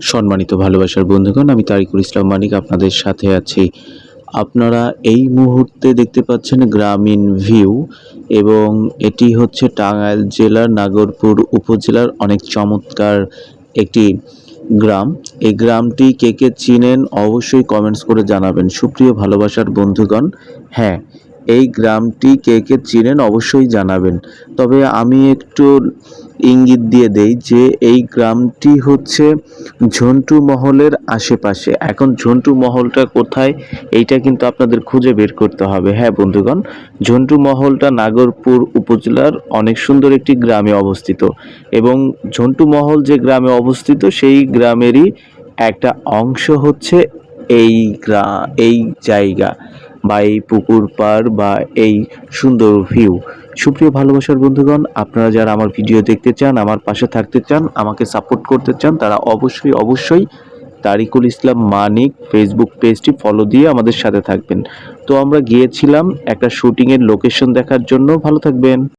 সম্মানিত ভালোবাসার বন্ধুগণ, আমি তারিকুল ইসলাম মানিক আপনাদের সাথে আছি। আপনারা এই মুহূর্তে দেখতে পাচ্ছেন গ্রামীণ ভিউ এবং এটি হচ্ছে টাঙ্গাইল জেলার নাগরপুর উপজেলার অনেক চমৎকার একটি গ্রাম। এই গ্রামটি কে, কে চিনেন অবশ্যই কমেন্টস করে জানাবেন। সুপ্রিয় ভালোবাসার বন্ধুগণ, হ্যাঁ, এই গ্রামটি কে, কে চিনেন অবশ্যই জানাবেন। তবে আমি একটু ইঙ্গিত দিয়ে দেই যে এই গ্রামটি হচ্ছে ঝন্টু মহলের আশেপাশে। এখন ঝন্টু মহলটা কোথায় এইটা কিন্তু আপনাদের খুঁজে বের করতে হবে। হ্যাঁ বন্ধুগণ, ঝন্টু মহলটা নাগরপুর উপজেলার অনেক সুন্দর একটি গ্রামে অবস্থিত এবং ঝন্টু মহল যে গ্রামে অবস্থিত সেই গ্রামেরই একটা অংশ হচ্ছে এই জায়গা বা এই পুকুর পাড় বা এই সুন্দর ভিউ। সুপ্রিয় ভালোবাসার বন্ধুগণ, আপনারা যারা আমার ভিডিও দেখতে চান, আমার পাশে থাকতে চান, আমাকে সাপোর্ট করতে চান, তারা অবশ্যই তারিকুল ইসলাম মানিক ফেসবুক পেজটি ফলো দিয়ে আমাদের সাথে থাকবেন। তো আমরা গিয়েছিলাম একটা শুটিংয়ের লোকেশন দেখার জন্য। ভালো থাকবেন।